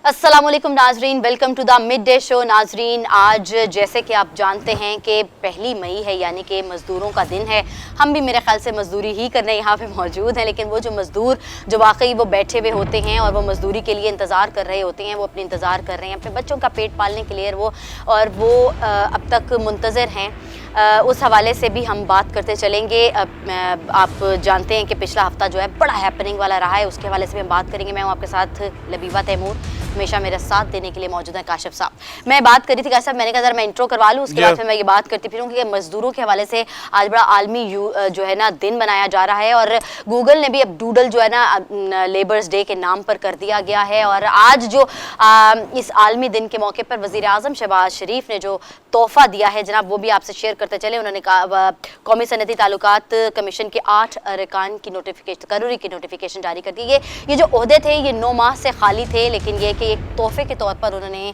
अस्सलामुअलैकुम नाजरीन, welcome to the mid day show. नाजरीन, आज जैसे कि आप जानते हैं कि 1 मई है, यानी कि मज़दूरों का दिन है। हम भी मेरे ख्याल से मज़दूरी ही करने यहाँ पे मौजूद हैं, लेकिन वो जो मज़दूर जो वाकई वो बैठे हुए होते हैं और वो मज़दूरी के लिए इंतज़ार कर रहे होते हैं, वो अपनी इंतज़ार कर रहे हैं अपने बच्चों का पेट पालने के लिए, वो अब तक मुंतज़र हैं। उस हवाले से भी हम बात करते चलेंगे। आप जानते हैं कि पिछला हफ्ता जो है बड़ा हैपनिंग वाला रहा है, उसके हवाले से भी हम बात करेंगे। मैं हूँ आपके साथ लबीबा तैमूर, हमेशा मेरा साथ देने के लिए मौजूद है काशिफ साहब। मैं बात करी थी काशिफ साहब, मैंने कहा जरा मैं इंट्रो करवा लूँ, उसके बाद फिर मैं ये बात करती फिरूँगी कि मजदूरों के हवाले से आज बड़ा आलमी जो है ना दिन मनाया जा रहा है, और गूगल ने भी अब डूडल जो है ना लेबर्स डे के नाम पर कर दिया गया है। और आज जो इस आलमी दिन के मौके पर वज़ीर आज़म शहबाज शरीफ ने जो तोहफा दिया है जनाब, वो भी आपसे शेयर करते चले। उन्होंने कहा कौमी सनती ताल्लुकात कमीशन के 8 अरकान की करूरी की नोटिफिकेशन जारी कर दी। ये जो ओहदे थे ये 9 माह से खाली थे, लेकिन ये कि एक तोहफे के तौर पर उन्होंने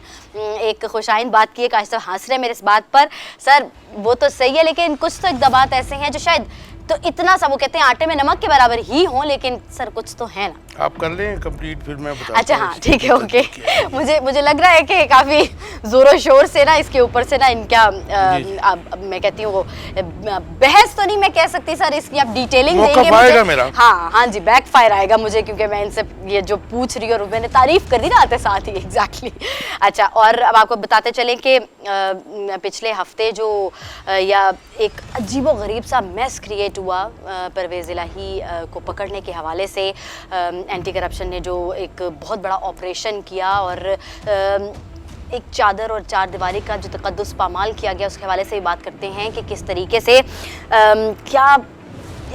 एक खुशाइन बात की है। काश साहब हंस रहे मेरे इस बात पर। सर वो तो सही है, लेकिन कुछ तो इक़दामात ऐसे हैं जो शायद तो इतना सा वो कहते हैं आटे में नमक के बराबर ही हों, लेकिन सर कुछ तो है ना। आप कर लें कंप्लीट, फिर मैं बताता हूं। अच्छा हाँ ठीक है, ओके। मुझे लग रहा है कि काफ़ी ज़ोरों शोर से ना इसके ऊपर से ना इनका मैं कहती हूँ वो बहस तो नहीं मैं कह सकती सर, इसकी आप डिटेलिंग देंगे मुझे। मेरा हाँ जी, बैक फायर आएगा मुझे, क्योंकि मैं इनसे ये जो पूछ रही हूँ और मैंने तारीफ कर दी ना आते साथ ही एग्जैक्टली। अच्छा, और अब आपको बताते चलें कि पिछले हफ्ते जो या एक अजीबो गरीब सा मैस क्रिएट हुआ परवेज़ इलाही को पकड़ने के हवाले से। एंटी करप्शन ने जो एक बहुत बड़ा ऑपरेशन किया और एक चादर और चार दीवारी का जो तकद्दुस पामाल किया गया, उसके हवाले से भी बात करते हैं कि किस तरीके से क्या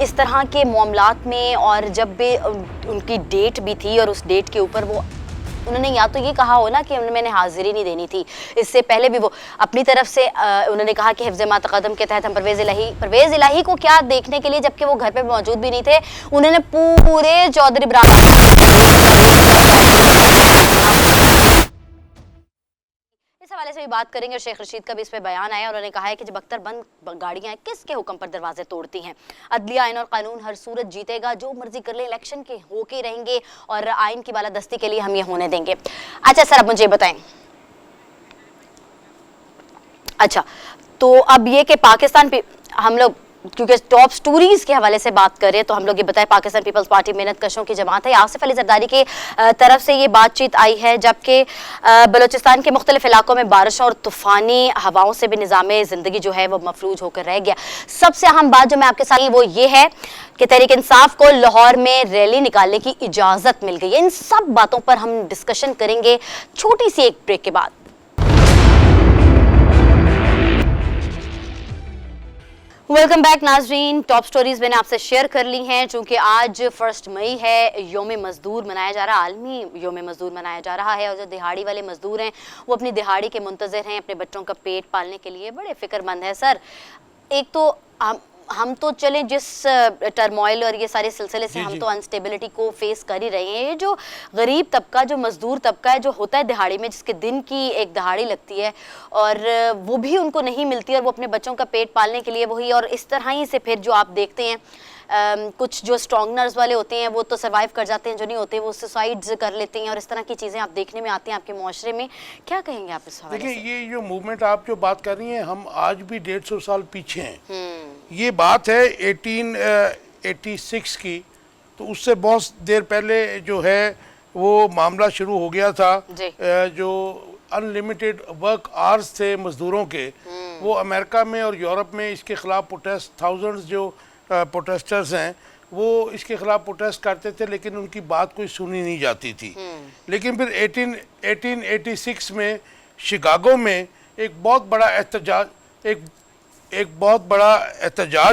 इस तरह के मामलात में, और जब भी उनकी डेट भी थी और उस डेट के ऊपर वो उन्होंने या तो ये कहा हो ना कि मैंने हाजिरी नहीं देनी थी, इससे पहले भी वो अपनी तरफ से उन्होंने कहा कि हिफ्ज़ मातक़द्दम के तहत हम परवेज़ इलाही को क्या देखने के लिए, जबकि वो घर पे मौजूद भी नहीं थे, उन्होंने पूरे चौधरी इस हवाले से भी बात करेंगे। और शेख रशीद का भी इस पे बयान आया, उन्होंने कहा है कि जब अख्तरबंद गाड़ियां किसके हुक्म पर दरवाजे तोड़ती हैं, अदलिया आइन और कानून हर सूरत जीतेगा, जो मर्जी कर ले, इलेक्शन के होके रहेंगे और आइन की बालादस्ती के लिए हम ये होने देंगे। अच्छा सर, अब मुझे बताएं, अच्छा तो अब ये कि पाकिस्तान पे हम लोग क्योंकि टॉप स्टोरीज के हवाले से बात कर रहे हैं, तो हम लोग ये बताएं पाकिस्तान पीपल्स पार्टी मेहनत कशों की जमात है। आसिफ अली जरदारी की तरफ से ये बातचीत आई है, जबकि बलूचिस्तान के मुख्तलिफ इलाकों में बारिशों और तूफ़ानी हवाओं से भी निज़ाम ज़िंदगी जो है वो मफलूज होकर रह गया। सबसे अहम बात जो मैं आपके साथ वो ये है कि तहरीक इंसाफ को लाहौर में रैली निकालने की इजाज़त मिल गई है। इन सब बातों पर हम डिस्कशन करेंगे छोटी सी एक ब्रेक के बाद। वेलकम बैक नाजरीन, टॉप स्टोरीज मैंने आपसे शेयर कर ली हैं। चूंकि आज 1 मई है, योम मजदूर मनाया जा रहा है, आलमी योम मजदूर मनाया जा रहा है, और जो दिहाड़ी वाले मजदूर हैं वो अपनी दिहाड़ी के मुंतज़िर हैं, अपने बच्चों का पेट पालने के लिए बड़े फिक्रमंद है। सर एक तो हम तो चले जिस टर्मोइल और ये सारे सिलसिले से हम तो अनस्टेबिलिटी को फेस कर ही रहे हैं। ये जो गरीब तबका, जो मजदूर तबका है, जो होता है दिहाड़ी में, जिसके दिन की एक दिहाड़ी लगती है और वो भी उनको नहीं मिलती, और वो अपने बच्चों का पेट पालने के लिए वही, और इस तरह ही से फिर जो आप देखते हैं कुछ जो स्ट्रॉन्गनर्स वाले होते हैं वो तो सर्वाइव कर जाते हैं, जो नहीं होते वो सुसाइड्स कर लेते हैं, और इस तरह की चीज़ें आप देखने में आती हैं आपके मुआशरे में। क्या कहेंगे आप इस हवाले से? देखिए, ये जो मूवमेंट आप जो बात कर रही हैं, हम आज भी 150 साल पीछे हैं। ये बात है 1886 की, तो उससे बहुत देर पहले जो है वो मामला शुरू हो गया था। जो अनलिमिटेड वर्क आवर्स थे मजदूरों के, वो अमेरिका में और यूरोप में इसके खिलाफ प्रोटेस्ट, थाउजेंड्स जो प्रोटेस्टर्स हैं वो इसके खिलाफ प्रोटेस्ट करते थे, लेकिन उनकी बात कोई सुनी नहीं जाती थी। लेकिन फिर 1886 में शिकागो में एक बहुत बड़ा एहतजाज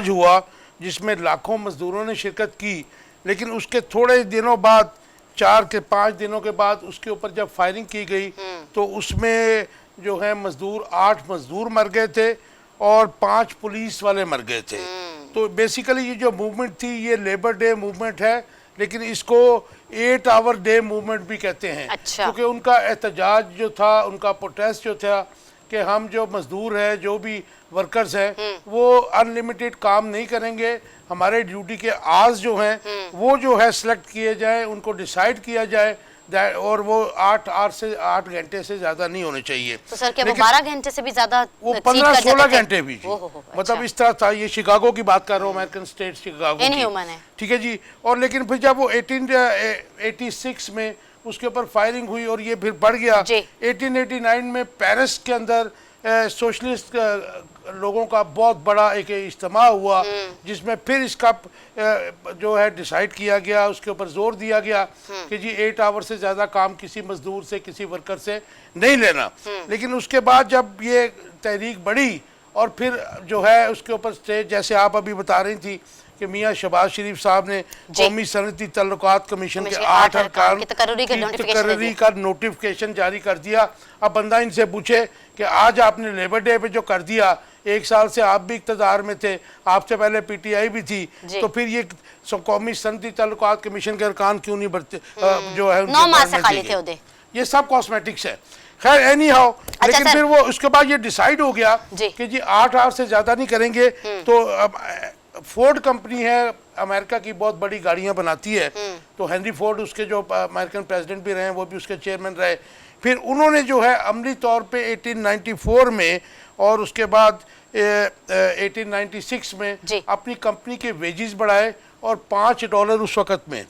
हुआ, जिसमें लाखों मजदूरों ने शिरकत की। लेकिन उसके थोड़े दिनों बाद, 4 के 5 दिनों के बाद, उसके ऊपर जब फायरिंग की गई तो उसमें जो है 8 मजदूर मर गए थे और 5 पुलिस वाले मर गए थे। तो बेसिकली ये जो मूवमेंट थी ये लेबर डे मूवमेंट है, लेकिन इसको 8 आवर डे मूवमेंट भी कहते हैं। अच्छा। क्योंकि उनका एहतजाज जो था, उनका प्रोटेस्ट जो था कि हम जो मजदूर हैं, जो भी वर्कर्स हैं, वो अनलिमिटेड काम नहीं करेंगे, हमारे ड्यूटी के आवर्स जो हैं वो जो है सिलेक्ट किए जाए, उनको डिसाइड किया जाए, और वो 8 घंटे से ज्यादा नहीं होने चाहिए। तो सर क्या वो 12 घंटे से भी ज्यादा, वो 15-16 घंटे भी जी। मतलब अच्छा। इस तरह था। ये शिकागो की बात कर रहा हूँ, अमेरिकन स्टेट शिकागो इनह्यूमन है। ठीक है जी। और लेकिन फिर जब वो 1886 में उसके ऊपर फायरिंग हुई और ये फिर बढ़ गया। 1889 में पेरिस के अंदर सोशलिस्ट लोगों का बहुत बड़ा एक इज्तिमा हुआ, जिसमें फिर इसका जो है डिसाइड किया गया, उसके ऊपर जोर दिया गया कि जी 8 आवर से ज़्यादा काम किसी मजदूर से, किसी वर्कर से नहीं लेना। लेकिन उसके बाद जब ये तहरीक बढ़ी और फिर जो है उसके ऊपर स्टेज, जैसे आप अभी बता रही थी कि मियाँ शहबाज शरीफ साहब ने कौमी सनती तल्लुकात कमीशन के 8 अरकान की तकर्री का नोटिफिकेशन जारी कर दिया। अब बंदा इनसे पूछे कि आज आपने लेबर डे पे जो कर दिया, 1 साल से आप भी इक़्तिदार में थे, आपसे पहले पीटीआई भी थी, तो फिर ये कौमी सनती तल्लुकात कमीशन के अरकान क्यों नहीं बढ़ते, जो है 9 माह से खाली थे उहदे। ये सब कॉस्मेटिक्स है। खैर एनी हाउ, लेकिन फिर वो उसके बाद ये डिसाइड हो गया कि जी 8 आवर से ज्यादा नहीं करेंगे। तो अब फोर्ड कंपनी है, अमेरिका की बहुत बड़ी गाड़ियां बनाती है, तो हेनरी फोर्ड उसके जो अमेरिकन प्रेसिडेंट भी रहे, वो भी उसके चेयरमैन रहे। फिर उन्होंने जो है अमली तौर पे 1894 में और उसके बाद 1896 में अपनी कंपनी के वेजेस बढ़ाए और $5 उस वक़्त में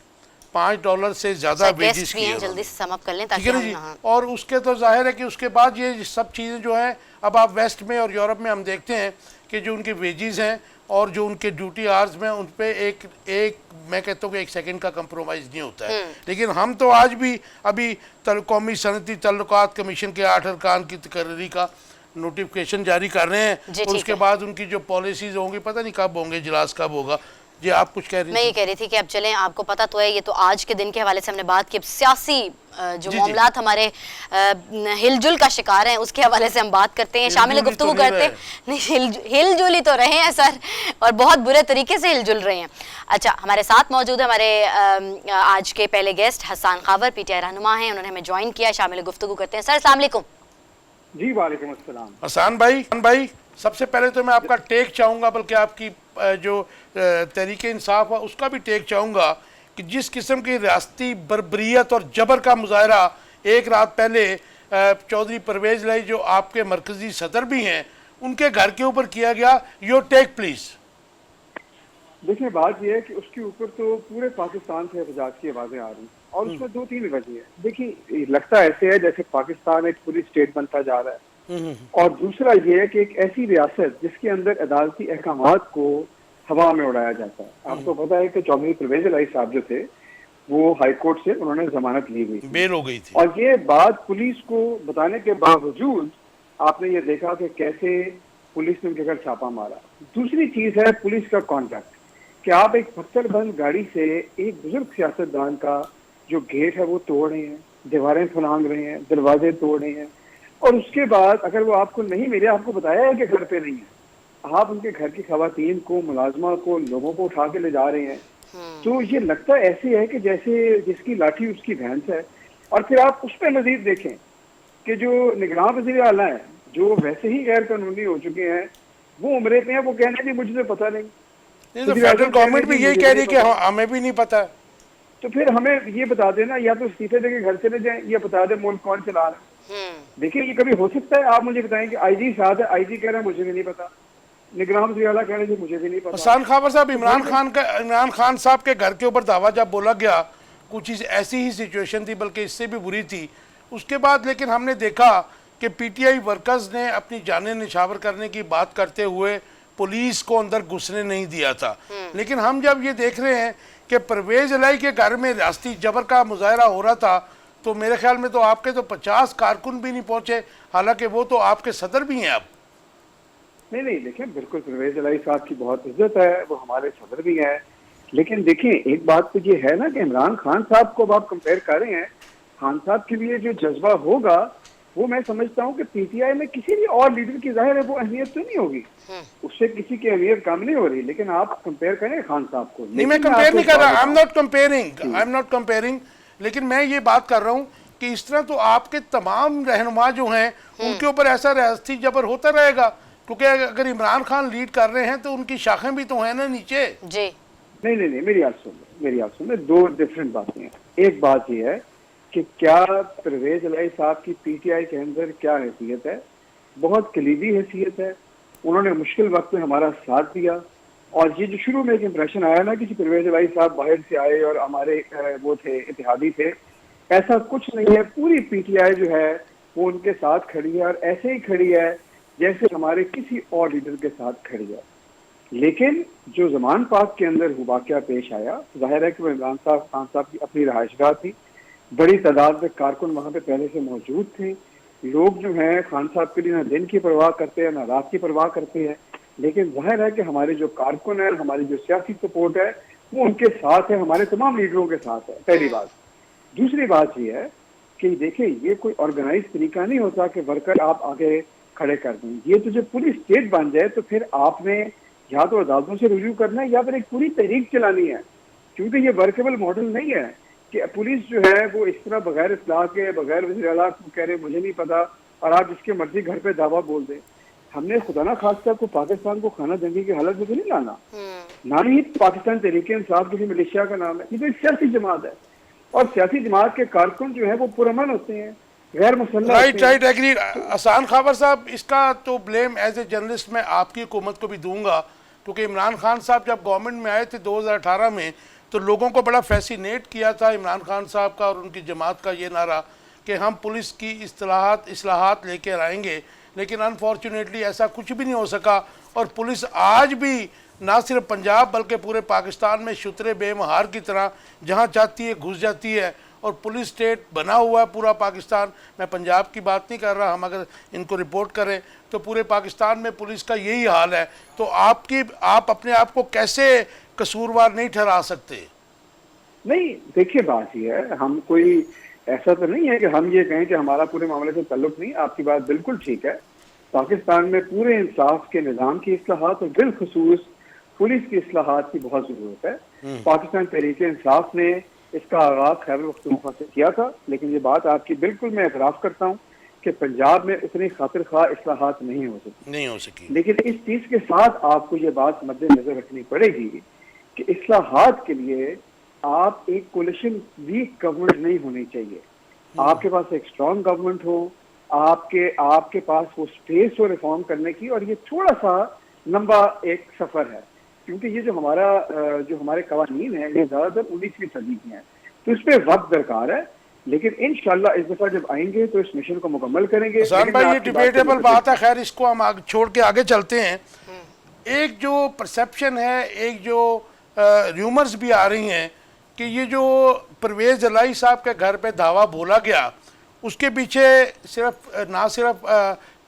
$5 से ज़्यादा वेजेस किए। जल्दी से सम अप कर लें ताकि ठीक है जी। और उसके तो जाहिर है कि उसके बाद ये सब चीज़ें जो हैं, अब आप वेस्ट में और यूरोप में हम देखते हैं कि जो उनके वेजेस हैं और जो उनके ड्यूटी आवर्स में उन पे एक मैं कहता हूँ कि 1 सेकंड का कंप्रोमाइज़ नहीं होता है। लेकिन हम तो आज भी अभी कौमी सनती तल्लुकात कमीशन के 8 अरकान की तकर्री का नोटिफिकेशन जारी कर रहे हैं और उसके बाद उनकी जो पॉलिसीज होंगी पता नहीं कब होंगे, इजलास कब होगा। जी आप कुछ कह रही थी? मैं ये कह रही थी कि अब चलें, आपको पता तो है, ये तो आज के दिन के हवाले से हमने बात की, अब सियासी जो मामलात हमारे हिलजुल का शिकार हैं उसके हवाले से हम बात करते हैं, शामिल गुफ्तगू करते हैं। नहीं, हिलजुल ही तो रहे हैं सर, और बहुत बुरे तरीके से हिलजुल रहे हैं। अच्छा, हमारे साथ मौजूद है हमारे आज के पहले गेस्ट हसन खावर, पीटीआई रहनुमा हैं, उन्होंने हमें ज्वाइन किया। शामिल गुफ्तगू करते हैं। सर अस्सलाम वालेकुम। जी वालेकुम अस्सलाम। हसन भाई सबसे पहले तो मैं आपका टेक चाहूँगा, बल्कि आपकी जो तहरीके इंसाफ है उसका भी टेक चाहूँगा कि जिस किस्म की रियासती बर्बरियत और जबर का मुजाहरा एक रात पहले चौधरी परवेज़ लाई, जो आपके मरकज़ी सदर भी हैं, उनके घर के ऊपर किया गया, योर टेक प्लीज़। देखिए बात यह है कि उसके ऊपर तो पूरे पाकिस्तान से एहतजाज की आवाज़ें आ रही हैं और उसमें 2-3 वजह है। देखिए लगता ऐसे है जैसे पाकिस्तान एक पूरी स्टेट बनता जा रहा है, और दूसरा ये है कि एक ऐसी रियासत जिसके अंदर अदालती अहकामात को हवा में उड़ाया जाता है। आपको पता है कि चौधरी परवेज़ लाई साहब जो थे वो हाई कोर्ट से उन्होंने जमानत ली हुई, बेल हो गई थी, और ये बात पुलिस को बताने के बावजूद आपने ये देखा कि कैसे पुलिस ने उनके घर छापा मारा। दूसरी चीज है पुलिस का कॉन्टैक्ट, कि आप एक पत्थर बंद गाड़ी से एक बुजुर्ग सियासतदान का जो गेट है वो तोड़ रहे हैं, दीवारें फलांग रहे हैं, दरवाजे तोड़ रहे हैं, और उसके बाद अगर वो आपको नहीं मिले, आपको बताया है कि घर पे नहीं है, आप उनके घर की खवातीन को, मुलाजमा को, लोगों को उठा के ले जा रहे हैं। तो ये लगता ऐसे है कि जैसे जिसकी लाठी उसकी भैंस है। और फिर आप उस पर मजीद देखें कि जो निगरान वज़ीर आला है, जो वैसे ही गैर कानूनी हो चुके हैं, वो उम्रे पे हैं, वो कहने की मुझे तो पता नहीं। तो फेडरल गवर्नमेंट भी यही कह रही है कि हमें भी नहीं पता। तो फिर हमें ये बता देना, या तो इस्तीफे देके घर चले जाएं, या बता दें मुल्क कौन चला रहा है। देखिए ये कभी हो सकता है, आप मुझे बताएं कि आईजी साथ है, आईजी कह रहा है मुझे भी नहीं पता, निगरान वज़ीर आला कह रहे हैं मुझे भी नहीं पता। हसन खावर साहब, इमरान खान साहब के घर के ऊपर दावा जब बोला गया, कुछ ऐसी ही सिचुएशन थी, बल्कि इससे भी बुरी थी। उसके बाद लेकिन हमने देखा कि पीटीआई वर्कर्स ने अपनी जानें निछावर करने की बात करते हुए पुलिस को अंदर घुसने नहीं दिया था। लेकिन हम जब ये देख रहे हैं कि परवेज़ लाई के घर में रियासती जबर का मुजाहरा हो रहा था, तो मेरे ख्याल में तो आपके तो 50 कारकुन भी नहीं पहुंचे, हालांकि वो तो आपके सदर भी हैं। अब नहीं देखिए, बिल्कुल परवेज़ लाई साहब की बहुत इज्जत है, वो हमारे सदर भी हैं, लेकिन देखिए एक बात तो ये है ना कि इमरान खान साहब को आप कंपेयर कर रहे हैं, खान साहब के लिए जो जज्बा होगा वो मैं समझता हूँ कि पीटीआई में किसी भी और लीडर की जाहिर है वो अहमियत तो नहीं होगी, उससे किसी की अहमियत कम नहीं हो रही। लेकिन आप कंपेयर करें खान साहब को। नहीं, मैं कंपेयर नहीं कर रहा, आई एम नॉट कंपेयरिंग, लेकिन मैं ये बात कर रहा हूँ कि इस तरह तो आपके तमाम रहनुमा जो हैं उनके ऊपर ऐसा रियासती जबर होता रहेगा, क्योंकि अगर इमरान खान लीड कर रहे हैं तो उनकी शाखें भी तो हैं ना नीचे। जी नहीं, मेरी बात सुन, 2 डिफरेंट बातें हैं। एक बात यह है कि क्या परवेज इलाही साहब की पीटीआई के अंदर क्या हैसियत है। बहुत कलीदी हैसियत है। उन्होंने मुश्किल वक्त में हमारा साथ दिया, और ये जो शुरू में एक इम्प्रेशन आया ना कि परवेज इलाही साहब बाहर से आए और हमारे वो थे, इत्तेहादी थे, ऐसा कुछ नहीं है। पूरी पीटीआई जो है वो उनके साथ खड़ी है, और ऐसे ही खड़ी है जैसे हमारे किसी और लीडर के साथ खड़ी है। लेकिन जो जमान पाक के अंदर वाकया पेश आया, जाहिर है कि वो इमरान साहब खान साहब की अपनी रहायशगाह थी, बड़ी तादाद में कारकुन वहां पे पहले से मौजूद थे। लोग जो हैं खान साहब के लिए ना दिन की परवाह करते हैं ना रात की परवाह करते हैं, लेकिन जाहिर है कि हमारे जो कारकुन है, हमारी जो सियासी सपोर्ट है वो उनके साथ है, हमारे तमाम लीडरों के साथ है। पहली बात। दूसरी बात ये है कि देखिए, ये कोई ऑर्गेनाइज तरीका नहीं होता कि वर्कर आप आगे खड़े कर दें। ये तो जब पूरी स्टेट बन जाए तो फिर आपने या तो अदालतों से रुजू करना है या फिर एक पूरी तहरीक चलानी है, क्योंकि ये वर्केबल मॉडल नहीं है कि पुलिस जो है वो इस तरह बगैर इस्लाह के, बगैर वज़ीर आला को कह रहे मुझे नहीं पता, और आप जिसके मर्जी घर पे दावा बोल दें। हमने खुदा ना खास्ता को पाकिस्तान को खाना जंगी की हालत में तो नहीं लाना, ना ही पाकिस्तान तहरीक इंसाफ किसी मिलिशिया का नाम है। ये तो एक सियासी जमात है, और सियासी जमात के कारकुन जो है वो पुरअमन होते हैं, गैर मुसल्लह। Right agree. अहसान खाबर साहब, इसका तो ब्लेम एज ए जर्नलिस्ट मैं आपकी हुकूमत को भी दूंगा, क्योंकि इमरान खान साहब जब गवर्नमेंट में आए थे 2018 में, तो लोगों को बड़ा फैसिनेट किया था इमरान खान साहब का और उनकी जमात का ये नारा कि हम पुलिस की इस्लाहात लेकर आएंगे, लेकिन अनफॉर्चुनेटली ऐसा कुछ भी नहीं हो सका। और पुलिस आज भी ना सिर्फ पंजाब बल्कि पूरे पाकिस्तान में शुतरे बेमहार की तरह जहाँ चाहती है घुस जाती है, और पुलिस स्टेट बना हुआ है पूरा पाकिस्तान। मैं पंजाब की बात नहीं कर रहा, हम अगर इनको रिपोर्ट करें तो पूरे पाकिस्तान में पुलिस का यही हाल है। तो आप अपने आप को कैसे कसूरवार नहीं ठहरा सकते? नहीं, देखिए बात ये है, हम कोई ऐसा तो नहीं है कि हम ये कहें कि हमारा पूरे मामले से ताल्लुक नहीं। आपकी बात बिल्कुल ठीक है। पाकिस्तान में पूरे इंसाफ के निज़ाम की इस्लाहात और बिलखुसूस पुलिस की इस्लाहात की बहुत ज़रूरत है। पाकिस्तान तहरीक इंसाफ ने इसका आगाज खैबर पख्तूनख्वा से किया था, लेकिन ये बात आपकी बिल्कुल मैं एतराफ़ करता हूँ कि पंजाब में उतनी खातिर खा इस्लाहात नहीं हो सकी। लेकिन इस चीज़ के साथ आपको ये बात मद्देनजर रखनी पड़ेगी कि इस्लाहात के लिए आप एक कोलिशन वीक गवर्नमेंट नहीं होनी चाहिए। आपके पास एक स्ट्रॉन्ग गवर्नमेंट हो, आपके पास वो स्पेस हो रिफॉर्म करने की, और ये थोड़ा सा लंबा एक सफर है, क्योंकि ये जो हमारे कवानीन है ये ज्यादातर 19वीं सदी की हैं, तो इस पे वक्त दरकार है। लेकिन इंशाल्लाह इस दफा जब आएंगे तो इस मिशन को मुकम्मल करेंगे। भाई ये डिबेटेबल बात है, खैर इसको हम आगे छोड़ के आगे चलते हैं। एक जो परसेप्शन है, एक जो र्यूमर्स भी आ रही हैं कि ये जो परवेज इलाही साहब के घर पे धावा बोला गया, उसके पीछे ना सिर्फ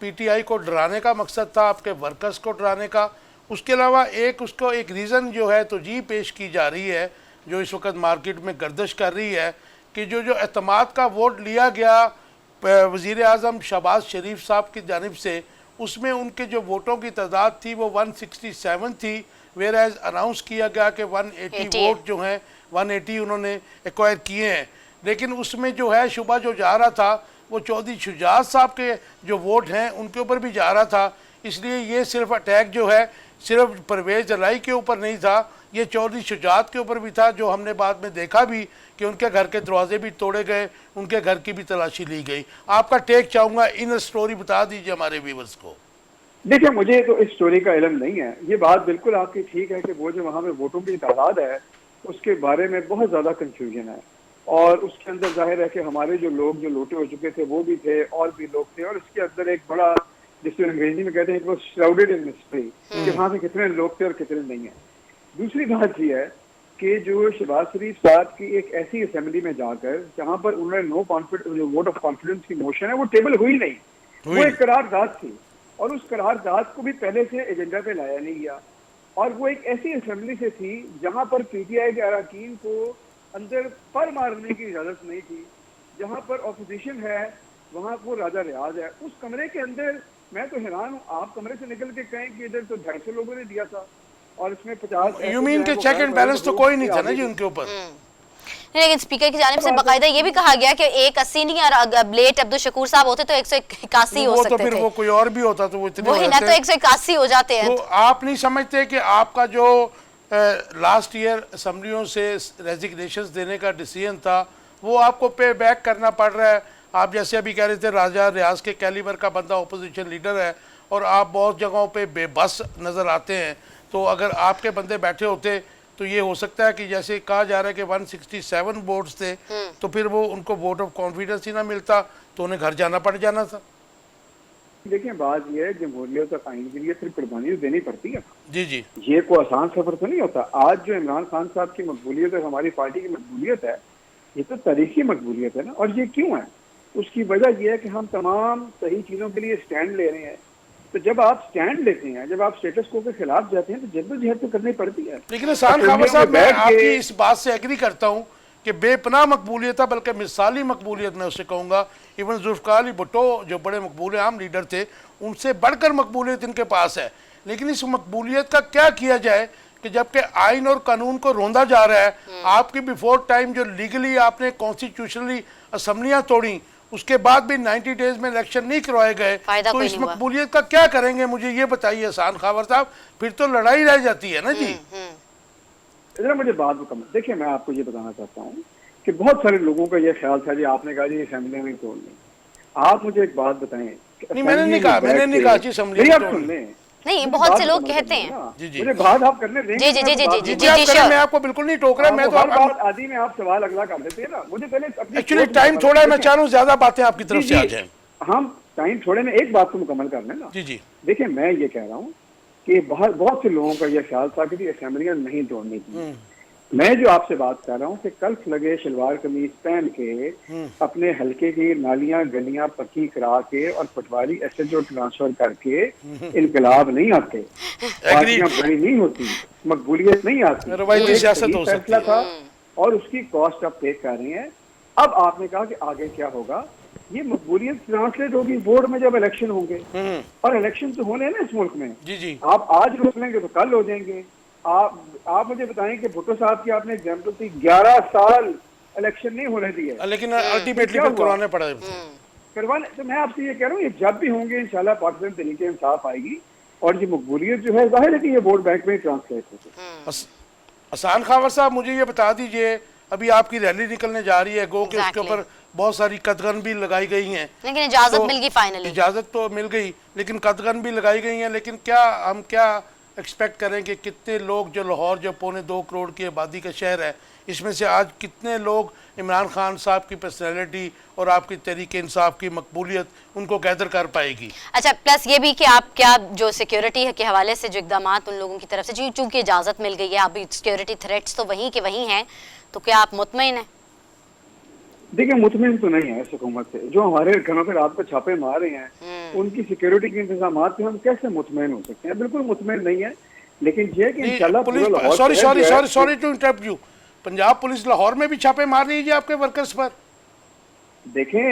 पीटीआई को डराने का मकसद था, आपके वर्कर्स को डराने का, उसके अलावा उसको एक रीज़न जो है तो जी पेश की जा रही है, जो इस वक्त मार्केट में गर्दिश कर रही है कि जो एतमाद का वोट लिया गया वज़ीर आज़म शहबाज शरीफ साहब की जानिब से, उसमें उनके जो वोटों की तादाद थी वो 167 थी, वेयर एज अनाउंस किया गया कि 180 वोट जो हैं 180 उन्होंने एक्वायर किए हैं। लेकिन उसमें जो है शुबा जो जा रहा था वो चौधरी शुजात साहब के जो वोट हैं उनके ऊपर भी जा रहा था। इसलिए ये सिर्फ अटैक जो है सिर्फ परवेज इलाही के ऊपर नहीं था, ये चौधरी शुजात के ऊपर भी था, जो हमने बाद में देखा भी कि उनके घर के दरवाजे भी तोड़े गए, उनके घर की भी तलाशी ली गई। आपका टेक चाहूँगा, इन स्टोरी बता दीजिए हमारे व्यूअर्स को। देखिए, मुझे तो इस स्टोरी का इल्म नहीं है। ये बात बिल्कुल आपकी ठीक है कि वो जो वहाँ पे वोटों की तादाद है उसके बारे में बहुत ज़्यादा कन्फ्यूजन है, और उसके अंदर जाहिर है कि हमारे जो लोग जो लोटे हो चुके थे वो भी थे और भी लोग थे, और इसके अंदर एक बड़ा, जिसको अंग्रेजी में कहते हैं, वो श्राउडेड इन मिस्ट्री कि वहाँ पे कितने लोग थे और कितने नहीं है। दूसरी बात ये है कि जो शहबाज शरीफ साहब की एक ऐसी असेंबली में जाकर जहाँ पर उन्होंने वोट ऑफ कॉन्फिडेंस की मोशन है वो टेबल हुई नहीं, वो एक करारदाद थी, और उस करारदाद को भी पहले से एजेंडा पे लाया नहीं गया, और वो एक ऐसी असेंबली से थी जहाँ पर पीटीआई के अरकान को अंदर पर मारने की इजाजत नहीं थी, जहाँ पर ऑपोजिशन है वहाँ वो राजा रियाज है। उस कमरे के अंदर मैं तो हैरान हूँ, आप कमरे से निकल के कहें कि इधर तो 250 लोगों ने दिया था और इसमें 50। यू मीन के चेक एंड बैलेंस तो कोई नहीं था ना जी उनके ऊपर। लेकिन स्पीकर की जानिब से बाकायदा ये भी कहा गया कि 180 नहीं, और लेट अब्दुल शकूर साहब होते तो 181 हो सकते थे। तो फिर वो कोई और भी होता तो वो इतने वही ना, तो 181 हो जाते हैं। तो आप नहीं समझते कि आपका जो लास्ट ईयर असेंबलियों से रेजिग्नेशंस देने का डिसीजन था वो आपको पे बैक करना पड़ रहा है। आप जैसे अभी कह रहे थे राजा रियाज के कैलिबर का बंदा ओपोजिशन लीडर है और आप बहुत जगहों पे बेबस नज़र आते हैं। तो अगर आपके बंदे बैठे होते तो ये हो सकता है कि जैसे कहा जा रहा है कि 167 वोट्स थे तो फिर वो उनको वोट ऑफ कॉन्फिडेंस ही ना मिलता तो उन्हें घर जाना पड़ जाना था। देखिए बात यह है, जमहूरियत और आइन के लिए सिर्फ कुर्बानी देनी पड़ती है। जी जी, ये कोई आसान सफर तो नहीं होता। आज जो इमरान खान साहब की मकबूलियत और हमारी पार्टी की मकबूलियत है, ये तो तारीखी मकबूलियत है ना। और ये क्यों है? उसकी वजह यह है कि हम तमाम सही चीज़ों के लिए स्टैंड ले रहे हैं। तो जब आप स्टैंड लेते हैं, जब आप स्टेटस को के खिलाफ जाते हैं, तो जद्दोजहद तो करनी पड़ती है। लेकिन हसन खावर साहब, मैं आपकी इस बात से एग्री करता हूँ कि बेपनाह मकबूलियत है, बल्कि मिसाली मकबूलियत मैं उससे कहूँगा। इवन जुल्फ़िकार अली भुट्टो जो बड़े मकबूल आम लीडर थे, उनसे बढ़कर मकबूलियत इनके पास है। लेकिन इस मकबूलियत का क्या किया जाए कि जबकि आइन और कानून को रोंदा जा रहा है, आपकी बिफोर टाइम जो लीगली आपने कॉन्स्टिट्यूशनली असम्बलियाँ तोड़ी, उसके बाद भी 90 डेज में इलेक्शन नहीं करवाए गए, तो इस मकबूलियत का क्या करेंगे? मुझे ये बताइए हसन खावर साहब, फिर तो लड़ाई रह जाती है ना जी। जरा मुझे बात मुकम्मल देखिए, मैं आपको ये बताना चाहता हूँ कि बहुत सारे लोगों का ये ख्याल था जी, आपने कहा जी असेंबली में तोड़ लें। आप मुझे एक बात बताएं। नहीं, मैंने नहीं कहा जी असेंबली में तोड़ लें। नहीं, बहुत से लोग कहते हैं। जी जी, मुझे बात आप करने देंगे? जी जी जी जी जी जी, मैं आपको बिल्कुल नहीं टोक रहा। मैं तो बात आदि में आप सवाल अगला कर देते हैं ना। मुझे पहले एक्चुअली टाइम थोड़ा है, मैं चाह रहा हूँ ज्यादा बातें आपकी तरफ से आ जाएं। हम टाइम थोड़े में एक बात को मुकम्मल कर लें ना। जी जी, देखिए मैं ये कह रहा हूँ कि बहुत से लोगों का यह ख्याल था कि असेंबलियां नहीं तोड़नी थी। मैं जो आपसे बात कर रहा हूँ कि कल्फ लगे शलवार कमीज पहन के अपने हल्के की नालियां गलियां पक्की करा के और पटवारी एसएचओ ट्रांसफर करके इनकलाब नहीं आते, पार्टियां बड़ी नहीं होती, मकबूलियत नहीं आती। रवायती सियासत हो सकती फैसला था और उसकी कॉस्ट आप पे कर रहे हैं। अब आपने कहा कि आगे क्या होगा, ये मकबूलियत ट्रांसलेट होगी बोर्ड में जब इलेक्शन होंगे, और इलेक्शन तो होने हैं ना इस मुल्क में। जी जी, आप आज रोक लेंगे तो कल हो जाएंगे। आप मुझे बताएं कि भुट्टो साहब की आपने एग्जाम्पल थी, 11 साल इलेक्शन नहीं होने दिए, लेकिन अल्टीमेटली फिर करवाने पड़े करवाने। तो मैं आपसे ये कह रहा हूँ, ये जब भी होंगे इंशाल्लाह पाकिस्तान तरीके इंसाफ आएगी और ये मकबूलियत जो है जाहिर है कि ये वोट बैंक में ट्रांसलेट होगी। हसन खावर साहब, मुझे ये बता दीजिए, अभी आपकी रैली निकलने जा रही है, गो के उसके ऊपर बहुत सारी कदगन भी लगाई गई हैं, लेकिन इजाजत मिल गई फाइनली। इजाजत तो मिल गई, लेकिन कदगन भी लगाई गई हैं। लेकिन हम क्या एक्सपेक्ट करें कि कितने लोग, जो लाहौर जो 2.25 करोड़ की आबादी का शहर है, इसमें से आज कितने लोग इमरान खान साहब की पर्सनैलिटी और आपकी तरीके इंसाफ की मकबूलियत उनको गैदर कर पाएगी? अच्छा, प्लस ये भी कि आप क्या जो सिक्योरिटी के हवाले से जो इकदाम उन लोगों की तरफ से, चूंकि इजाज़त मिल गई है, अभी सिक्योरिटी थ्रेट्स तो वहीं के वहीं हैं, तो क्या आप मुतमईन हैं? देखिए मुतमईन तो नहीं है इस हुकूमत से। जो हमारे घरों पर रात को छापे मार रहे हैं, उनकी सिक्योरिटी के इंतजाम पे हम कैसे मुतमईन हो सकते हैं? बिल्कुल मुतमईन नहीं है। लेकिन ये कि इंशाल्लाह sorry to interrupt you, Punjab police Lahore में भी छापे मार रही है आपके वर्कर्स पर। देखें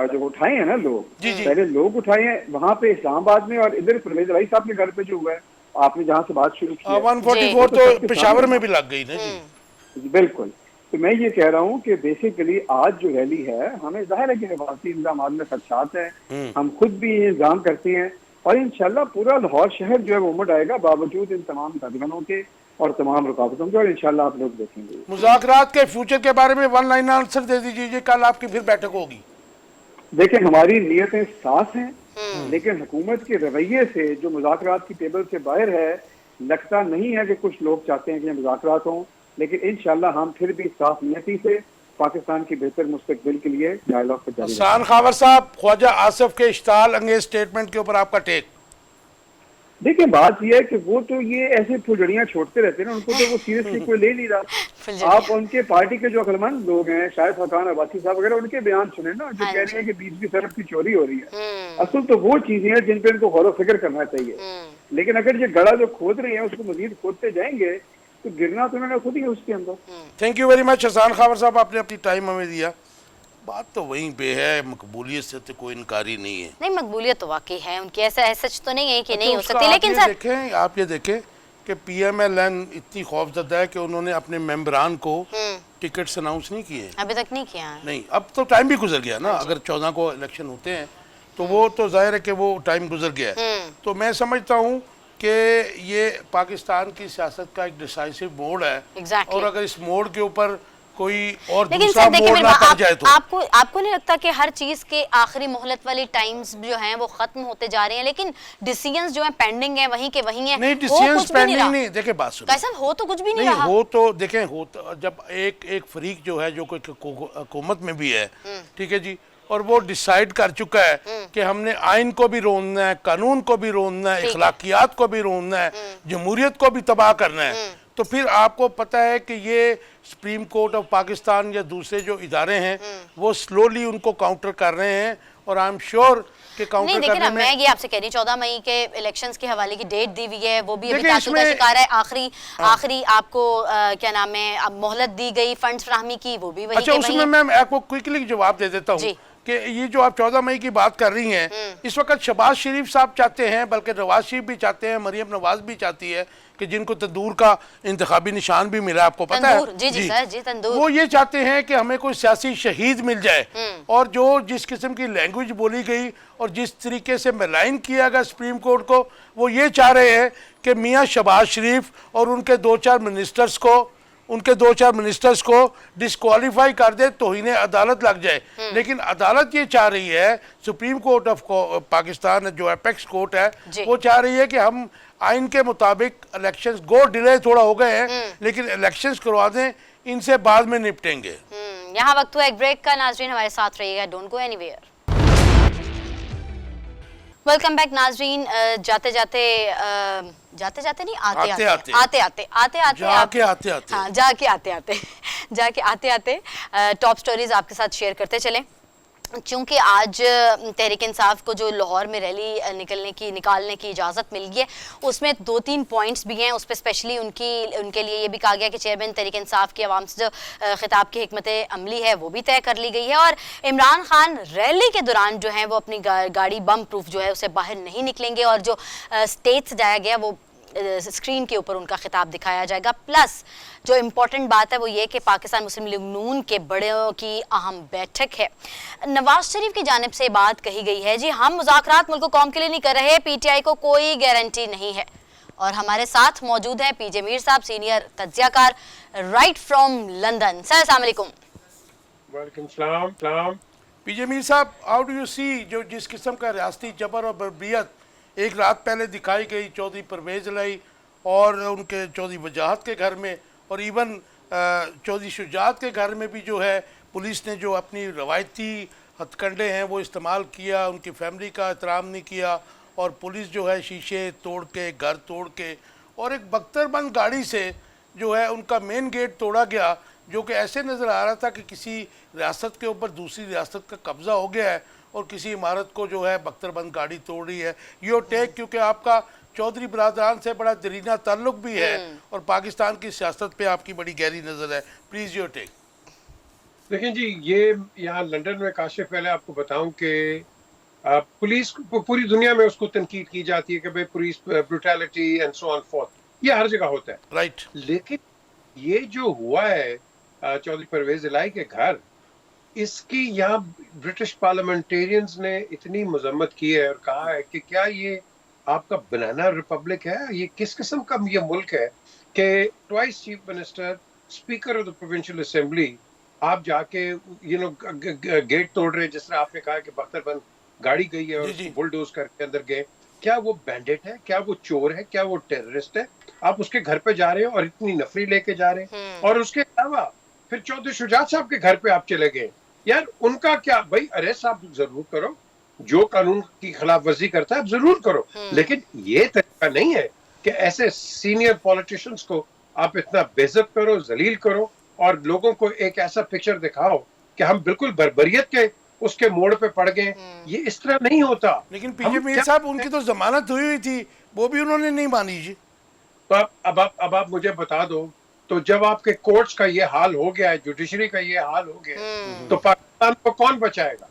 जो उठाए हैं ना लोग, पहले लोग उठाए हैं वहाँ पे इस्लामाबाद में, और इधर परवेज राई साहब के घर पे जो हुआ है, आपने जहाँ से बात शुरू की 144 तो पेशावर में भी लग गई ना जी। बिल्कुल। तो मैं ये कह रहा हूँ कि बेसिकली आज जो रैली है, हमें जाहिर है कि हिफाजती इंतजाम में खदशात हैं, हम खुद भी इंतजाम करते हैं, और इंशाल्लाह पूरा लाहौर शहर जो है वो उमड़ आएगा बावजूद इन तमाम कदगनों के और तमाम रुकावटों के, और इंशाल्लाह आप लोग देखेंगे। मुज़ाकरात के फ्यूचर के बारे में वन लाइन आंसर दे दीजिए, कल आपकी फिर बैठक होगी। देखिए हमारी नीयतें साफ हैं, लेकिन हुकूमत के रवैये से जो मुज़ाकरात की टेबल से बाहर है, लगता नहीं है कि कुछ लोग चाहते हैं कि मुज़ाकरात हों। लेकिन इंशाल्लाह हम फिर भी साफ नियति से पाकिस्तान की बेहतर मुस्तकबिल के लिए डायलॉग पर जारी रखेंगे। हसन खावर साहब, ख्वाजा आसिफ के इश्ताल अंगेज स्टेटमेंट के ऊपर आपका टेक? देखिए बात यह है कि वो तो ये ऐसे फुलझड़ियां छोड़ते रहते हैं ना, उनको तो वो सीरियसली कोई ले नहीं रहा। आप उनके पार्टी के जो अक्लमंद लोग हैं, शायद फकान अब्बासी साहब वगैरह, उनके बयान सुने ना, जो कह रहे हैं कि बीच की तरफ की चोरी हो रही है। असल तो वो चीजें हैं जिन पे इनको गौर फिक्र करना चाहिए। लेकिन अगर ये गड़ा जो खोद रहे हैं उसको मजीद खोदते जाएंगे तो गिरना तो उन्होंने खुद ही उसके अंदर। Thank you very much Hasan Khawar sahab, आपने अपनी टाइम हमें दिया। बात तो वहीं पे है, मकबूलियत से तो कोई इनकारी नहीं है। नहीं, मकबूलियत तो वाकई है उनकी, ऐसा सच तो नहीं है कि नहीं हो सकती। लेकिन सर देखें, आप ये देखें कि PMLN इतनी खौफजदा है कि उन्होंने अपने मेंबरान को टिकट्स अनाउंस नहीं किए, अभी तक नहीं किया। नहीं, अब तो टाइम भी गुजर गया ना। अगर 14 को इलेक्शन होते हैं तो वो तो जाहिर है कि वो टाइम गुजर गया है। तो मैं समझता हूँ कि ये पाकिस्तान की सियासत का एक डिसाइसिव मोड़ है। exactly. और अगर इस मोड़ के ऊपर कोई और लेकिन दूसरा सर देखिए मोड़ मेरे ना पास पड़ जाए तो। आपको नहीं लगता कि हर चीज के आखिरी मोहलत वाली टाइम्स जो हैं वो खत्म होते जा रहे हैं, लेकिन डिसीजंस जो हैं पेंडिंग हैं वहीं के वहीं हैं, नहीं, हो डिसीजंस कुछ भी नहीं पेंडिंग रहा। नहीं, देखिए बात सुनो, कैसा हो तो कुछ भी नहीं नहीं रहा। हो तो देखें, हो तो जब एक फरीक जो है जो कोई हुकूमत में भी है, ठीक है जी, और वो डिसाइड कर चुका है कि हमने आइन को भी रोनना है, कानून को भी रोनना है, ठीक है। इखलाकियात को भी रोनना है, जमहूरियत को भी तबाह करना है, तो फिर आपको पता है कि ये सुप्रीम कोर्ट ऑफ पाकिस्तान या दूसरे जो इदारे हैं वो स्लोली उनको काउंटर कर रहे हैं, और आई एम श्योर कि नहीं काउंटर देखिए ना, करने मैं में ये आपसे कह रही हूँ 14 मई के इलेक्शंस के हवाले की डेट दी हुई है, वो भी अभी देखिए तासुल का इसमें- शिकार है। आखिरी आपको क्या नाम है, अब मोहलत दी गई फंड्स फराहमी की, वो भी वही अच्छा, के वही उसमें है। मैं आपको क्विकली जवाब दे देता हूँ जी। कि ये जो आप 14 मई की बात कर रही हैं, इस वक्त शहबाज शरीफ साहब चाहते हैं, बल्कि नवाज शरीफ भी चाहते हैं, मरियम नवाज भी चाहती है कि जिनको तंदूर का इंतखाबी निशान भी मिला, आपको पता है, तंदूर, जी सर, जी तंदूर। वो ये चाहते हैं कि हमें कोई सियासी शहीद मिल जाए, और जो जिस किस्म की लैंग्वेज बोली गई और जिस तरीके से मेलाइन किया गया सुप्रीम कोर्ट को, वो ये चाह रहे हैं कि मियाँ शहबाज शरीफ और उनके 2-4 मिनिस्टर्स को डिस्क्वालीफाई कर दे, तौहीन अदालत लग जाए। लेकिन अदालत ये चाह रही है, सुप्रीम कोर्ट ऑफ पाकिस्तान जो अपेक्स कोर्ट है, वो चाह रही है कि हम आइन के मुताबिक इलेक्शंस गो डिले थोड़ा हो गए हैं, लेकिन इलेक्शंस करवा दें, इनसे बाद में निपटेंगे। यहाँ वक्त हुआ एक ब्रेक का। नाजरीन हमारे साथ रहिएगा, don't go anywhere. Welcome back नाजरीन। जाते जाते नहीं, आते आते टॉप स्टोरीज आपके साथ शेयर करते चले। चूंकि आज तहरीक इंसाफ को जो लाहौर में रैली निकालने की इजाज़त मिल गई है, उसमें 2-3 पॉइंट्स भी हैं। उस पर स्पेशली उनके लिए ये भी कहा गया कि चेयरमैन तहरीक इंसाफ की आवाम से जो खिताब की हिकमत अमली है वो भी तय कर ली गई है, और इमरान खान रैली के दौरान जो है वो अपनी गाड़ी बम प्रूफ जो है उसे बाहर नहीं निकलेंगे, और जो स्टेज सजाया गया वो स्क्रीन के ऊपर उनका खिताब दिखाया जाएगा। प्लस जो इम्पोर्टेंट बात है वो ये कि पाकिस्तान मुस्लिम लीग नून के बड़ों की अहम बैठक है। नवाज शरीफ की जानिब से बात कही गई है, जी हम मुज़ाकरात मुल्क कौम के लिए नहीं कर रहे, पीटीआई को कोई गारंटी नहीं है। और हमारे साथ मौजूद हैं पीजे मीर साहब, सीनियर तज्जियाकार राइट फ्रॉम लंदन। सर अस्सलाम वालेकुम। वालेकुम सलाम। पीजे मीर साहब, हाउ डू यू सी जो जिस किस्म का रियासती जबर और बर्बियत एक रात पहले दिखाई गई चौधरी परवेज लाई और उनके चौधरी वजाहत के घर में, और इवन चौधरी शुजात के घर में भी जो है पुलिस ने जो अपनी रवायती हथकंडे हैं वो इस्तेमाल किया, उनकी फैमिली का एहतराम नहीं किया, और पुलिस जो है शीशे तोड़ के, घर तोड़ के, और एक बख्तरबंद गाड़ी से जो है उनका मेन गेट तोड़ा गया, जो कि ऐसे नज़र आ रहा था कि किसी रियासत के ऊपर दूसरी रियासत का कब्ज़ा हो गया है और किसी इमारत को जो है बख्तरबंद गाड़ी तोड़ रही है। योर टेक, क्योंकि आपका चौधरी बरादरान से बड़ा दरीना ताल्लुक भी है और पाकिस्तान की सियासत पे आपकी बड़ी गहरी नज़र है, प्लीज़ योर टेक। देखिए जी, ये यहाँ लंदन में काशिफ, पहले आपको बताऊं कि पुलिस पूरी दुनिया में उसको तनकीद की जाती है कि भाई police brutality and so on fourth, ये हर जगह होता है, राइट। लेकिन ये जो हुआ है चौधरी परवेज इलाही के घर, इसकी यहाँ ब्रिटिश पार्लियामेंटेरियंस ने इतनी मजम्मत की है और कहा है कि क्या ये आपका बनाना रिपब्लिक है, ये किस किस्म का ये मुल्क है कि twice chief minister, speaker of the provincial assembly, आप जाके गेट तोड़ रहे, जिस तरह आपने कहा कि बख्तरबंद गाड़ी गई है और बुलडोज करके अंदर गए। क्या वो बैंडिट है, क्या वो चोर है, क्या वो टेररिस्ट है? आप उसके घर पे जा रहे हो और इतनी नफरी लेके जा रहे हैं, और उसके अलावा फिर चौधरी शुजात साहब के घर पे आप चले गए। यार उनका क्या, भाई अरेस्ट आप जरूर करो, जो कानून की खिलाफ वर्जी करता है आप जरूर करो, लेकिन ये तरीका नहीं है कि ऐसे सीनियर पॉलिटिशियंस को आप इतना बेइज्जत करो, जलील करो, और लोगों को एक ऐसा पिक्चर दिखाओ कि हम बिल्कुल बर्बरियत के उसके मोड़ पे पड़ गए। ये इस तरह नहीं होता। लेकिन पीजे मीर साहब, उनकी तो जमानत हुई थी, वो भी उन्होंने नहीं मानी जी। तो अब आप मुझे बता दो, तो जब आपके कोर्ट्स का ये हाल हो गया है, जुडिशरी का ये हाल हो गया है, तो पाकिस्तान को कौन बचाएगा?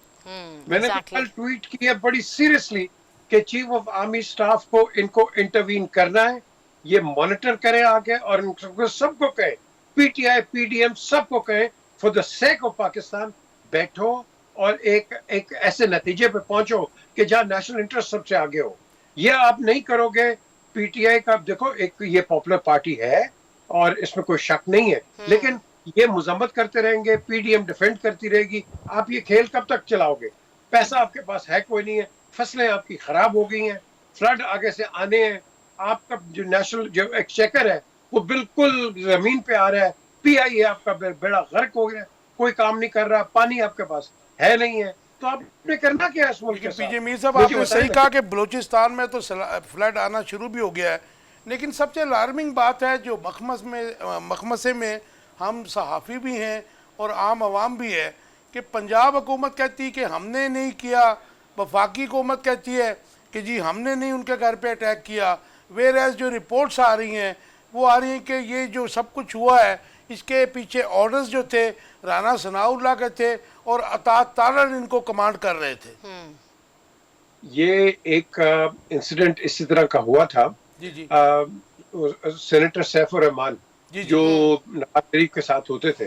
मैंने तो कल ट्वीट किया बड़ी सीरियसली कि चीफ ऑफ आर्मी स्टाफ को इनको इंटरवीन करना है, ये मॉनिटर करें आगे, और इनको सबको कहें, पीटीआई पीडीएम सबको कहें, for the sake of Pakistan बैठो और एक ऐसे नतीजे पे पहुंचो कि जहां नेशनल इंटरेस्ट सबसे आगे हो। ये आप नहीं करोगे। पीटीआई का देखो, एक ये पॉपुलर पार्टी है और इसमें कोई शक नहीं है, लेकिन ये मजम्मत करते रहेंगे, पीडीएम डिफेंड करती रहेगी, आप ये खेल कब तक चलाओगे? पैसा आपके पास है कोई नहीं है, फसलें आपकी खराब हो गई हैं, फ्लड आगे से आने हैं, आपका जो नेशनल जो एक्सचेकर है वो बिल्कुल जमीन पे आ रहा है, पीआईए आपका बेड़ा गर्क हो गया, कोई काम नहीं कर रहा, पानी आपके पास है नहीं है, तो आपने करना क्या है इस मुल्क के साथ? पीजे मीर साहब, मुझे आपने बताइए सही ना। कहा कि बलूचिस्तान में तो फ्लड आना शुरू भी हो गया है, लेकिन सबसे अलार्मिंग बात है जो मखमसे में हम सहाफ़ी भी हैं और आम आवाम भी है कि पंजाब हुकूमत कहती है कि हमने नहीं किया, वफाकी हुकूमत कहती है कि जी हमने नहीं उनके घर पे अटैक किया, वेर एज जो रिपोर्ट्स आ रही हैं वो आ रही हैं कि ये जो सब कुछ हुआ है इसके पीछे ऑर्डर्स जो थे राना सनाउल्लाह के थे और अतात तारर इनको कमांड कर रहे थे। ये एक इंसिडेंट इसी तरह का हुआ था। जी जी सेनेटर सैफुर रहमान जी, जो नवाज शरीफ के साथ होते थे,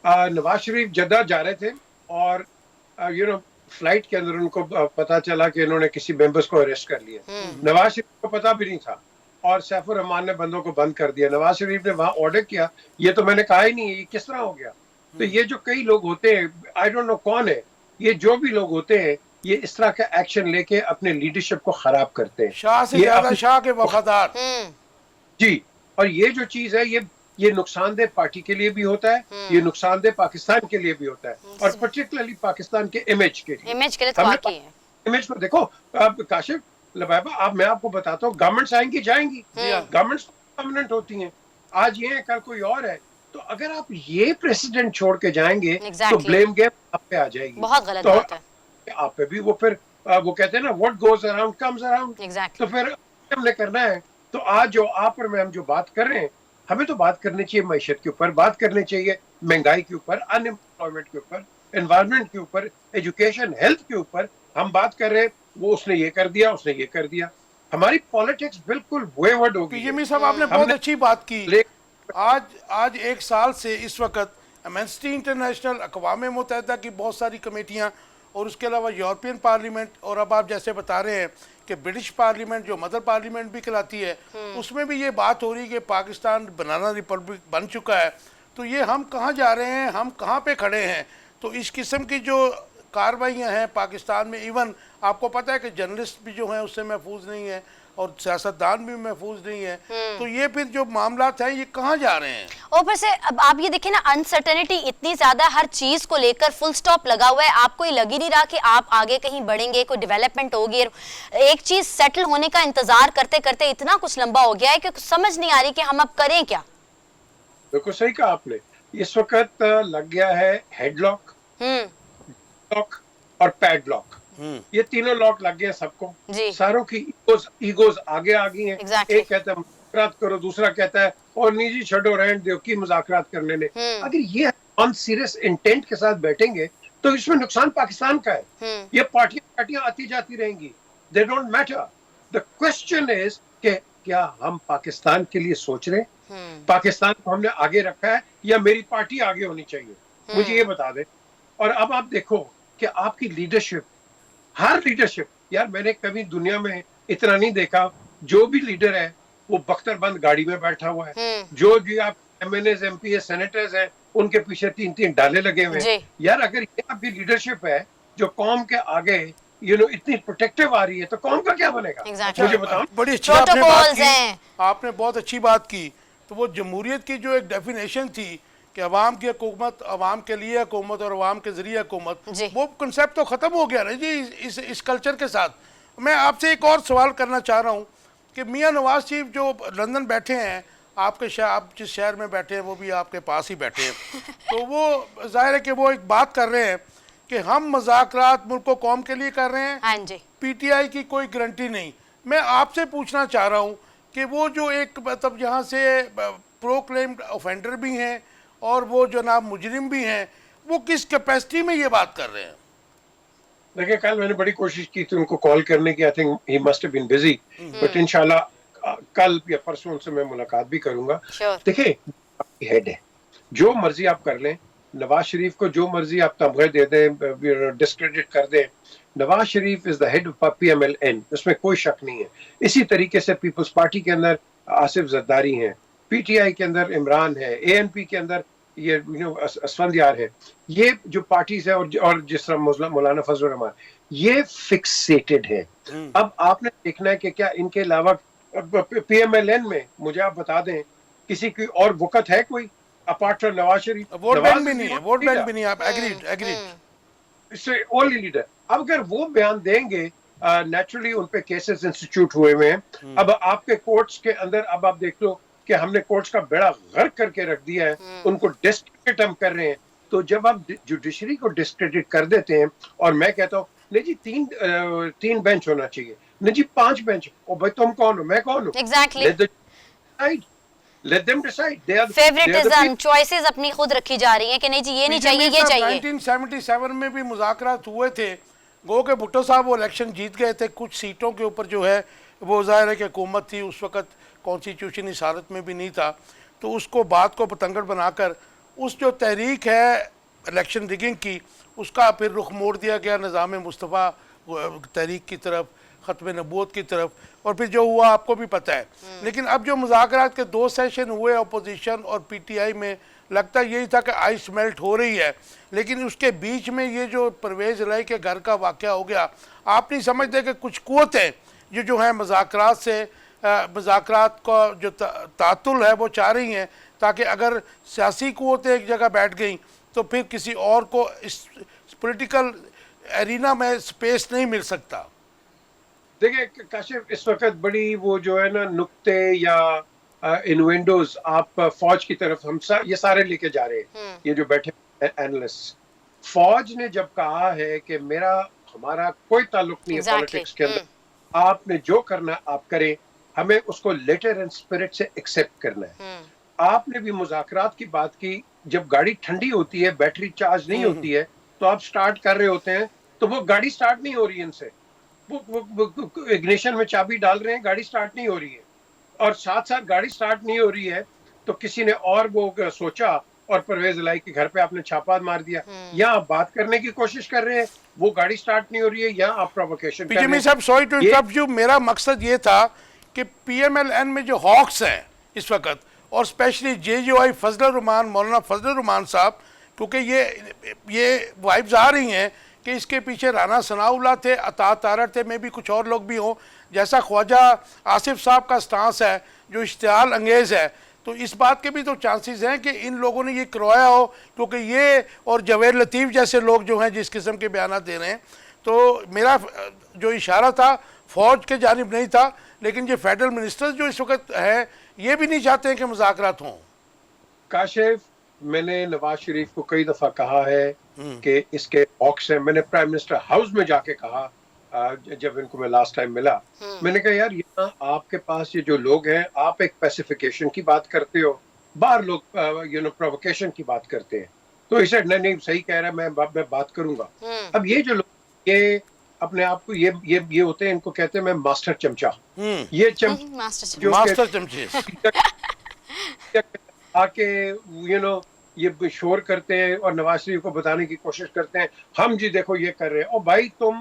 नवाज शरीफ जद्दा जा रहे थे और फ्लाइट के अंदर उनको पता चला कि इन्होंने किसी मेंबर्स को अरेस्ट कर लिया। नवाज शरीफ को पता भी नहीं था और सैफुर रहमान ने बंदों को बंद कर दिया। नवाज शरीफ ने वहां ऑर्डर किया, ये तो मैंने कहा ही नहीं है, ये किस तरह हो गया? तो ये जो कई लोग होते हैं, आई डोंट नो कौन है, ये जो भी लोग होते हैं ये इस तरह का एक्शन लेके अपने लीडरशिप को खराब करते हैं। शाह से ज्यादा शाह के वफादार। जी, और ये जो चीज है ये नुकसानदेह पार्टी के लिए भी होता है, ये नुकसानदेह पाकिस्तान के लिए भी होता है और पर्टिकुलरली पाकिस्तान के इमेज के लिए। इमेज को देखो काशिफ लबाइबा, मैं आपको बताता हूँ, गवर्नमेंट्स आएंगी जाएंगी, गवर्नमेंट्स परमानेंट होती हैं, आज ये है कल कोई और है, तो अगर आप ये प्रेसिडेंट छोड़ के जाएंगे तो ब्लेम गेम आप पे आ जाएगी। बहुत गलत बात है। आप पे भी वो फिर वो कहते हैं ना, what goes around comes around. तो फिर हमने करना है, तो आज जो आप और मैं हम जो बात कर रहे हैं, हमें तो बात करनी चाहिए मैशत के ऊपर, बात करनी चाहिए महंगाई के ऊपर, अनएम्प्लॉयमेंट के ऊपर, एनवायरनमेंट के ऊपर, एजुकेशन, हेल्थ के ऊपर हम बात कर रहे हैं। वो उसने ये कर दिया, उसने ये कर दिया, हमारी पॉलिटिक्स बिल्कुल वेवर्ड हो गई। पीजेमी साहब, आपने बहुत अच्छी बात की। आज एक साल से इस वक्त एमनेस्टी इंटरनेशनल, अक़वाम मुत्तहिदा की बहुत सारी कमेटियाँ और उसके अलावा यूरोपियन पार्लियामेंट, और अब आप जैसे बता रहे हैं कि ब्रिटिश पार्लियामेंट जो मदर पार्लियामेंट भी कहलाती है, उसमें भी ये बात हो रही है कि पाकिस्तान बनाना रिपब्लिक बन चुका है। तो ये हम कहाँ जा रहे हैं, हम कहाँ पे खड़े हैं? तो इस किस्म की जो कार्रवाइयाँ हैं पाकिस्तान में, इवन आपको पता है कि जर्नलिस्ट भी जो हैं उससे महफूज नहीं है और सियासतदान भी महफूज नहीं है, तो ये फिर जो मामला हैं ये कहाँ जा रहे हैं? ऊपर से अब आप ये देखें ना, अनसर्टेनिटी इतनी ज्यादा, हर चीज को लेकर फुल स्टॉप लगा हुआ है, आपको ये लग ही नहीं रहा कि आप आगे कहीं बढ़ेंगे, कोई डेवलपमेंट होगी। एक चीज सेटल होने का इंतजार करते करते इतना कुछ लंबा हो गया है कि समझ नहीं आ रही कि हम अब करें क्या। बिल्कुल सही कहा आपने, इस वक्त लग गया है हेडलॉक, लॉक और पैडलॉक, ये तीनों लॉक लग गए सबको। सारों की ईगोज आगे आ गई हैं। एक कहता है मुज़ाकरात करो, दूसरा कहता है और निजी छोड़ो, रहने दो की मुज़ाकरात करने ने। अगर ये ऑन सीरियस इंटेंट के साथ बैठेंगे तो इसमें नुकसान पाकिस्तान का है। ये पार्टियां आती जाती रहेंगी, they don't matter. The question is कि क्या हम पाकिस्तान के लिए सोच रहे हैं? पाकिस्तान को हमने आगे रखा है या मेरी पार्टी आगे होनी चाहिए? मुझे ये बता दें। और अब आप देखो कि आपकी लीडरशिप, हर लीडरशिप, यार मैंने कभी दुनिया में इतना नहीं देखा, जो भी लीडर है वो बख्तरबंद गाड़ी में बैठा हुआ है, जो भी आप एमएनएस, एमपी, सेनेटर्स हैं, उनके पीछे 3-3 डाले लगे हुए हैं। यार अगर ये आपकी लीडरशिप है जो कौम के आगे इतनी प्रोटेक्टिव आ रही है, तो कौम का क्या बनेगा? मुझे बताओ। बड़ी अच्छी आपने बात की, आपने बहुत अच्छी बात की। तो वो जमहूरियत की जो एक डेफिनेशन थी कि अवाम की हुकूमत, अवाम के लिए हुकूमत और अवाम के जरिए हुकूमत, वो कंसेप्ट तो ख़त्म हो गया ना जी इस कल्चर के साथ। मैं आपसे एक और सवाल करना चाह रहा हूँ कि मियाँ नवाज शरीफ जो लंदन बैठे हैं, आप जिस शहर में बैठे हैं वो भी आपके पास ही बैठे हैं, तो वो जाहिर है कि वो एक बात कर रहे हैं कि हम मुज़ाकरात मुल्क को कौम के लिए कर रहे हैं। हाँ जी। पीटीआई की कोई गारंटी नहीं। मैं आपसे पूछना चाह रहा हूँ कि वो जो एक मतलब यहाँ से प्रोक्लेम्ड ऑफेंडर भी हैं और वो जनाब मुजरिम भी हैं, वो किस कैपेसिटी में ये बात कर रहे हैं? देखिए, कल मैंने बड़ी कोशिश की थी उनको कॉल करने की, I think he must have been busy, but इंशाल्लाह कल या परसों उनसे मैं मुलाकात भी करूंगा। देखिए, हेड है, जो मर्जी आप कर लें, नवाज शरीफ को जो मर्जी आप तमगे दे दें, डिस्क्रेडिट कर दें, Nawaz Sharif is the head of PMLN, उसमें कोई शक नहीं है। इसी तरीके से पीपल्स पार्टी के अंदर आसिफ जरदारी हैं, PTI के अंदर इमरान है, ANP के अंदर ये असफंदियार है, ये जो पार्टीज है और जिस तरह मौलाना फजल रहमान, ये फिक्सेटेड है। अब आपने देखना है कि क्या इनके अलावा पीएमएलएन में, मुझे आप बता दें, किसी की और वक़्त है कोई apart from Nawaz Sharif? Vote bank भी नहीं है, वोट बैंक भी नहीं है। आप एग्रीड इससे ओनली लीडर। अब अगर वो बयान देंगे, नेचुरली उन पे केसेस इंस्टीट्यूट हुए हुए हैं। अब आपके कोर्ट्स के अंदर, अब आप देख लो कि हमने कोर्ट्स का बेड़ा गर्क करके रख दिया है, उनको डिस्क्रेडिट हम कर रहे हैं। तो जब आप जुडिशरी को डिस्क्रेडिट कर देते हैं, और मैं कहता हूँ नहीं जी तीन बेंच होना चाहिए, नहीं जी 5 बेंच, ओ भाई तुम कौन हो, मैं कौन हूँ? Exactly, Let them decide. They are favouritism, choices अपनी खुद रखी जा रही हैं कि नहीं जी ये नहीं चाहिए, ये चाहिए। 1977 में भी मुज़ाकरात हुए थे, गो के भुट्टो साहब वो इलेक्शन जीत गए थे कुछ सीटों के ऊपर, जो है वो ज़ाहिर है कि हुकूमत थी उस वक़्त, कॉन्स्टिट्यूशन इस हालत में भी नहीं था, तो उसको बात को पतंगड़ बनाकर उस जो तहरीक है इलेक्शन रिगिंग की, उसका फिर रुख मोड़ दिया गया निज़ाम मुस्तफ़ा तहरीक की तरफ, ख़त्म नबूवत की तरफ, और फिर जो हुआ आपको भी पता है। लेकिन अब जो मुज़ाकरात के 2 सेशन हुए अपोजिशन और पीटीआई में, लगता यही था कि आइस मेल्ट हो रही है, लेकिन उसके बीच में ये जो परवेज़ इलाही के घर का वाक़या हो गया, आप नहीं समझते कि कुछ क़ुव्वतें जो हैं मुज़ाकरात से, मुज़ाकरात का जो तातुल है वो चाह रही हैं, ताकि अगर सियासी क़ुव्वतें एक जगह बैठ गई तो फिर किसी और को इस पॉलिटिकल एरिना में स्पेस नहीं मिल सकता। देखिए काशिफ, इस वक्त बड़ी वो जो है ना नुक्ते या इनवेंडोज आप फौज की तरफ हम ये सारे लेके जा रहे हैं, ये जो बैठे एनालिस्ट। फौज ने जब कहा है कि हमारा कोई ताल्लुक नहीं है पॉलिटिक्स के अंदर, आपने जो करना आप करें, हमें उसको लेटर एंड स्पिरिट से एक्सेप्ट करना है। आपने भी मुज़ाकरात की बात की, जब गाड़ी ठंडी होती है, बैटरी चार्ज नहीं होती है, तो आप स्टार्ट कर रहे होते हैं, तो वो गाड़ी स्टार्ट नहीं हो रही है इनसे, वो इग्निशन में चाबी डाल रहे हैं, गाड़ी स्टार्ट नहीं हो रही है, और साथ साथ गाड़ी स्टार्ट नहीं हो रही है तो किसी ने और वो सोचा और परवेज इलाही के घर पे आपने छापा मार दिया। या आप बात करने की कोशिश कर रहे हैं, वो गाड़ी स्टार्ट नहीं हो रही है, या आप प्रोवोकेशन कर रहे हैं। साहब सॉरी टू इंटरप्ट यू, मेरा मकसद ये था कि पीएमएलएन में जो हॉक्स हैं इस वक्त, और स्पेशली जेजेओआई फजल रहमान, मौलाना फजल रहमान साहब, क्योंकि ये वाइब्स आ रही हैं कि इसके पीछे राना सनाउल्लाह थे, अता तारड़ थे, में भी कुछ और लोग भी हों, जैसा ख्वाजा आसिफ साहब का स्टांस है जो इश्तियाल अंगेज़ है, तो इस बात के भी तो चांसेस हैं कि इन लोगों ने ये करवाया हो, क्योंकि ये और जवेद लतीफ़ जैसे लोग जो हैं जिस किस्म के बयान दे रहे हैं। तो मेरा जो इशारा था फ़ौज के जानिब नहीं था, लेकिन ये फेडरल मिनिस्टर जो इस वक्त है ये भी नहीं चाहते हैं कि मुज़ाकरात हों। काशिफ, मैंने नवाज शरीफ को कई दफ़ा कहा है कि इसके हॉक्स हैं। मैंने प्राइम मिनिस्टर हाउस में जाके कहा, जब इनको मैं लास्ट टाइम मिला, मैंने कहा यार यहाँ आपके पास ये जो लोग हैं, आप एक पैसिफिकेशन की बात करते हो, बाहर लोग प्रोवोकेशन की बात करते हैं। तो इसे नहीं सही कह रहा है, मैं बात करूंगा। अब ये जो लोग ये अपने आप को ये होते हैं, इनको कहते हैं मैं मास्टर चमचा, ये मास्टर चमचे आके ये शोर करते हैं और नवाज शरीफ को बताने की कोशिश करते हैं, हम जी देखो ये कर रहे हैं। और भाई तुम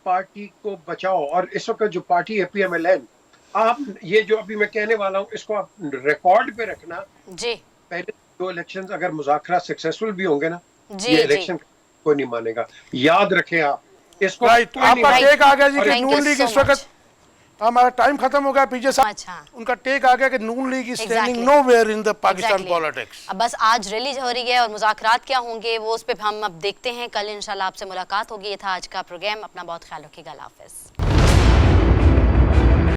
पार्टी को बचाओ, और इस वक्त जो पार्टी है पीएमएलएन, आप ये जो अभी मैं कहने वाला हूँ इसको आप रिकॉर्ड पे रखना जी। पहले 2 इलेक्शन अगर मुज़ाकरा सक्सेसफुल भी होंगे ना, ये इलेक्शन कोई नहीं मानेगा, याद रखें आप इसको। आपका टेक आ गया जी कि नून लीग इस वक्त, हमारा टाइम खत्म हो गया पीछे साहब। अच्छा। उनका टेक आ गया कि Noon league is standing nowhere in the Pakistan politics. अब बस आज रैली हो रही है और मुज़ाकरात क्या होंगे वो उस पे हम अब देखते हैं, कल इंशाल्लाह आपसे मुलाकात होगी। ये था आज का प्रोग्राम, अपना बहुत ख्याल रखिएगा, अल्लाह हाफ़िज़।